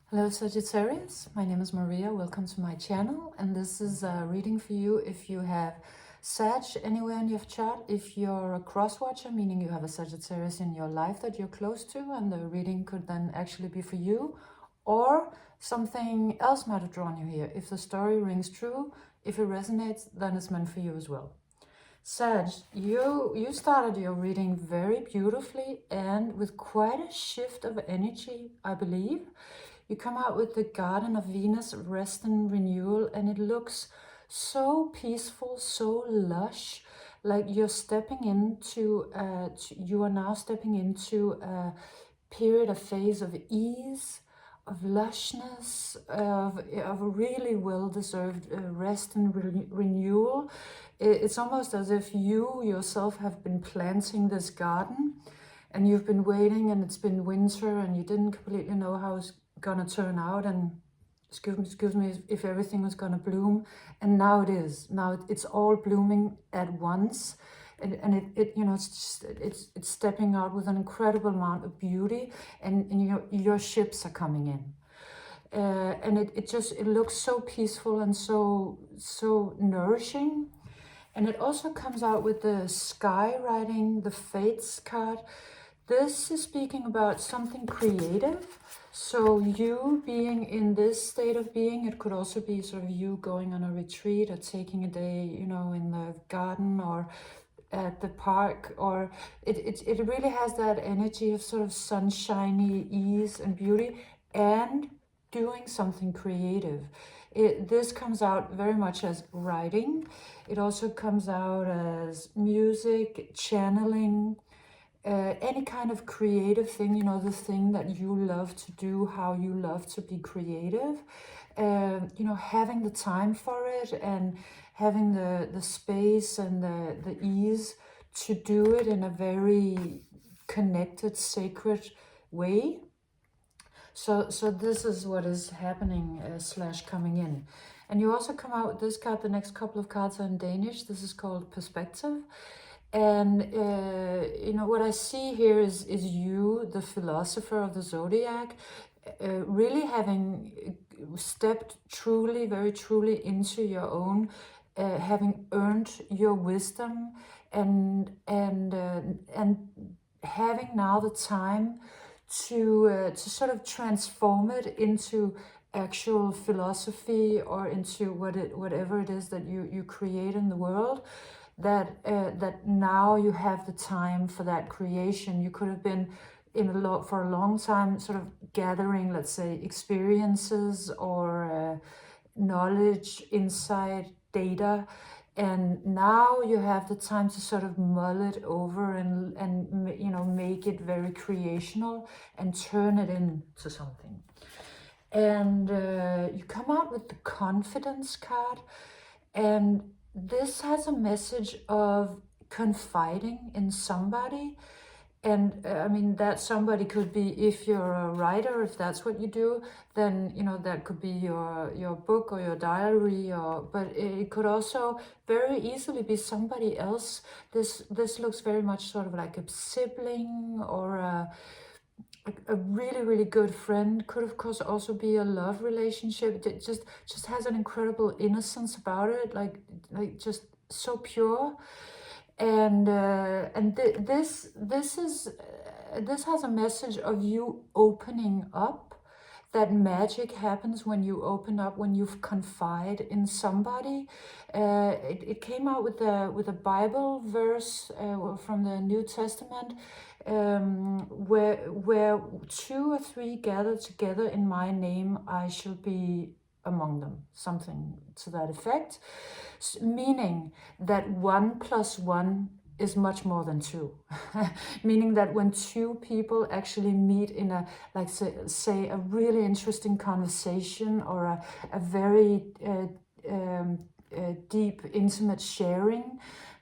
Hello Sagittarius, my name is Maria, welcome to my channel, and this is a reading for you if you have Sag anywhere in your chart, if you're a cross-watcher, meaning you have a Sagittarius in your life that you're close to, and the reading could then actually be for you, or something else might have drawn you here. If the story rings true, if it resonates, then it's meant for you as well. Sag, you started your reading very beautifully and with quite a shift of energy, I believe. You come out with the Garden of Venus, rest and renewal, and it looks so peaceful, so lush, like you're stepping into, you are now stepping into a period, a phase of ease, of lushness, of a really well-deserved rest and renewal. It's almost as if you yourself have been planting this garden and you've been waiting and it's been winter and you didn't completely know how it's gonna turn out, and excuse me if everything was gonna bloom, and now it is. Now it's all blooming at once, and it you know, it's stepping out with an incredible amount of beauty, and your ships are coming in. And it looks so peaceful and so nourishing. And it also comes out with the sky riding the Fates card. This is speaking about something creative. So you being in this state of being, it could also be sort of you going on a retreat or taking a day, you know, in the garden or at the park, or it really has that energy of sort of sunshiny ease and beauty and doing something creative. This comes out very much as writing. It also comes out as music, channeling, any kind of creative thing, you know, the thing that you love to do, how you love to be creative, you know, having the time for it and having the space and the ease to do it in a very connected, sacred way. So this is what is happening slash coming in. And you also come out with this card. The next couple of cards are in Danish. This is called Perspective. And you know, what I see here is you, the philosopher of the zodiac, really having stepped truly, very truly into your own, having earned your wisdom, and having now the time to sort of transform it into actual philosophy, or into whatever it is that you create in the world. That now you have the time for that creation. You could have been for a long time sort of gathering, let's say, experiences or knowledge, insight, data, and now you have the time to sort of mull it over and you know, make it very creational and turn it into something. And you come out with the Confidence card, and this has a message of confiding in somebody. And I mean, that somebody could be, if you're a writer, if that's what you do, then, you know, that could be your book or your diary, but it could also very easily be somebody else. This looks very much sort of like a sibling or a really, really good friend. Could of course also be a love relationship. It just has an incredible innocence about it, like just so pure. And this has a message of you opening up. That magic happens when you open up, when you confide in somebody. It came out with a Bible verse from the New Testament, where 2 or 3 gather together in my name, I shall be among them, something to that effect, meaning that 1 + 1 is much more than 2. Meaning that when 2 people actually meet in a, like say a really interesting conversation, or a very deep, intimate sharing,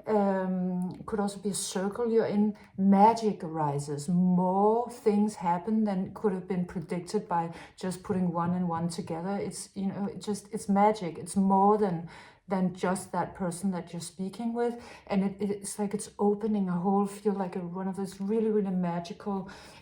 could also be a circle you're in, magic arises. More things happen than could have been predicted by just putting 1 and 1 together. It's, you know, it's magic. It's more than than just that person that you're speaking with. And it's like it's opening a whole, feel like one of those really, really magical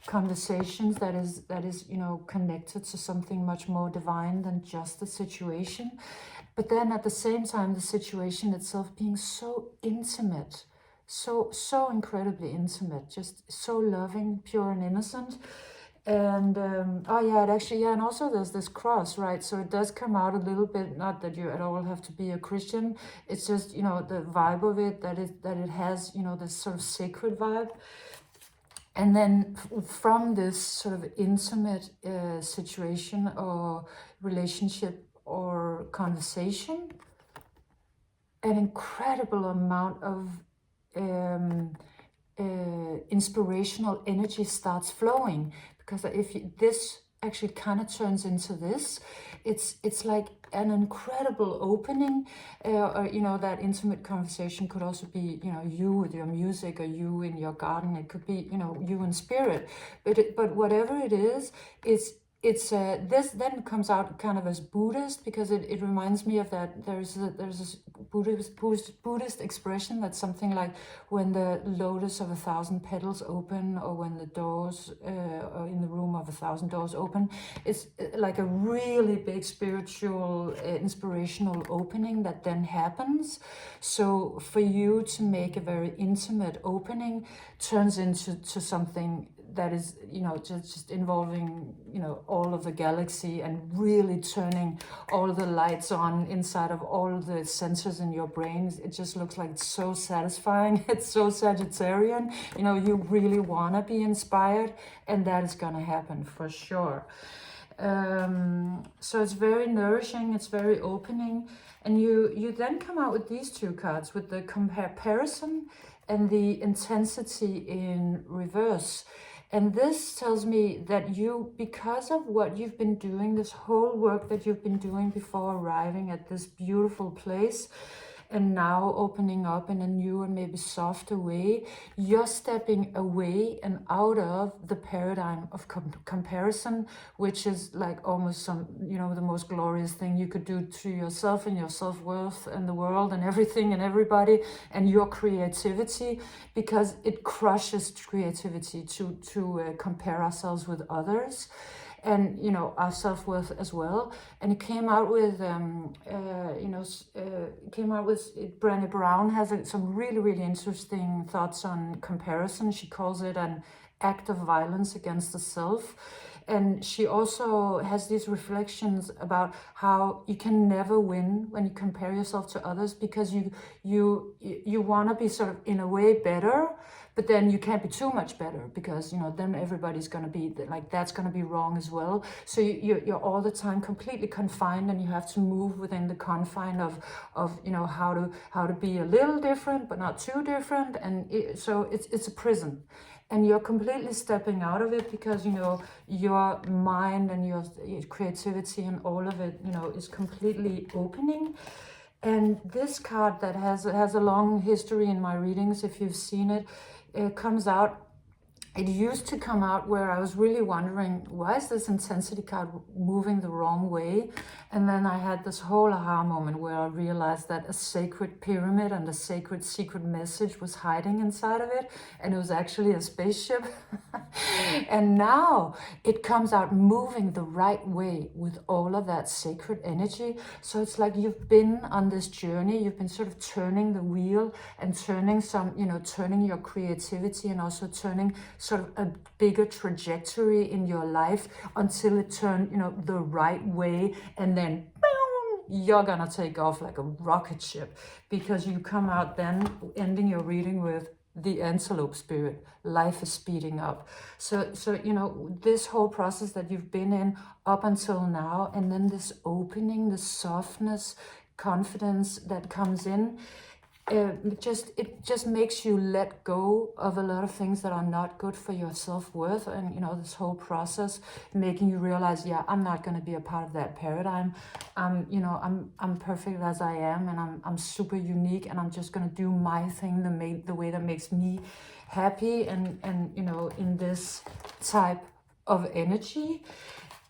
conversations that is, you know, connected to something much more divine than just the situation. But then at the same time, the situation itself being so intimate, so incredibly intimate, just so loving, pure and innocent. And oh yeah, it actually, yeah, and also there's this cross, right? So it does come out a little bit, not that you at all have to be a Christian, it's just, you know, the vibe of it, that it has, you know, this sort of sacred vibe. And then from this sort of intimate situation or relationship or conversation, an incredible amount of inspirational energy starts flowing. Because if this actually kind of turns into this, it's like an incredible opening, or, you know, that intimate conversation could also be, you know, you with your music, or you in your garden. It could be, you know, you in spirit, but whatever it is, it's this then comes out kind of as Buddhist, because it reminds me of that there's this Buddhist expression that's something like, when the lotus of 1,000 petals open, or when the doors or in the room of 1,000 doors open. It's like a really big spiritual inspirational opening that then happens. So for you to make a very intimate opening turns into something that is, you know, just involving, you know, all of the galaxy, and really turning all the lights on inside of all the sensors in your brain. It just looks like it's so satisfying. It's so Sagittarian. You know, you really want to be inspired, and that is going to happen for sure. So it's very nourishing, it's very opening. And you then come out with these two cards, with the comparison and the intensity in reverse. And this tells me that you, because of what you've been doing, this whole work that you've been doing before arriving at this beautiful place, and now opening up in a new and maybe softer way, you're stepping away and out of the paradigm of comparison, which is like almost some, you know, the most glorious thing you could do to yourself and your self-worth and the world and everything and everybody and your creativity, because it crushes creativity to compare ourselves with others. And, you know, our self-worth as well. And it came out with, Brené Brown has some really, really interesting thoughts on comparison. She calls it an act of violence against the self. And she also has these reflections about how you can never win when you compare yourself to others, because you want to be sort of in a way better, but then you can't be too much better, because, you know, then everybody's going to be like, that's going to be wrong as well. So you're all the time completely confined, and you have to move within the confine of you know, how to be a little different but not too different. And so it's a prison. And you're completely stepping out of it, because, you know, your mind and your creativity and all of it, you know, is completely opening. And this card that has a long history in my readings, if you've seen it, it comes out. It used to come out where I was really wondering, why is this intensity card moving the wrong way? And then I had this whole aha moment where I realized that a sacred pyramid and a sacred secret message was hiding inside of it. And it was actually a spaceship. And now it comes out moving the right way with all of that sacred energy. So it's like you've been on this journey, you've been sort of turning the wheel and turning turning your creativity, and also turning sort of a bigger trajectory in your life until it turned, you know, the right way. And then boom, you're gonna take off like a rocket ship, because you come out then ending your reading with the antelope spirit. Life is speeding up. So you know, this whole process that you've been in up until now, and then this opening, the softness, confidence that comes in, it just makes you let go of a lot of things that are not good for your self-worth. And, you know, this whole process making you realize, yeah, I'm not going to be a part of that paradigm. I'm perfect as I am, and I'm super unique, and I'm just going to do my thing the way that makes me happy, and you know, in this type of energy.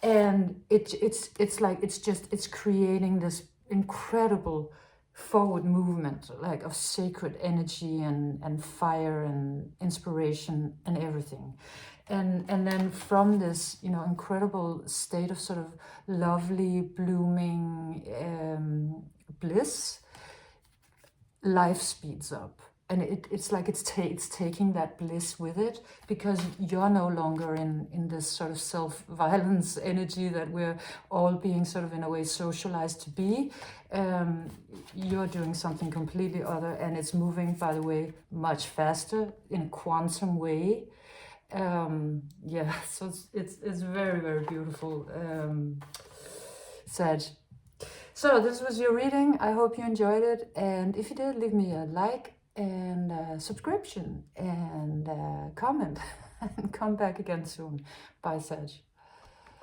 And it's like it's creating this incredible forward movement, like of sacred energy and fire and inspiration and everything. And then from this, you know, incredible state of sort of lovely, blooming bliss, life speeds up. And it's like it's taking that bliss with it, because you're no longer in this sort of self-violence energy that we're all being sort of in a way socialized to be. You're doing something completely other, and it's moving, by the way, much faster in a quantum way. Yeah, so it's very, very beautiful, Sag. So this was your reading. I hope you enjoyed it, and if you did, leave me a like and subscription and comment and come back again soon. Bye, Sag.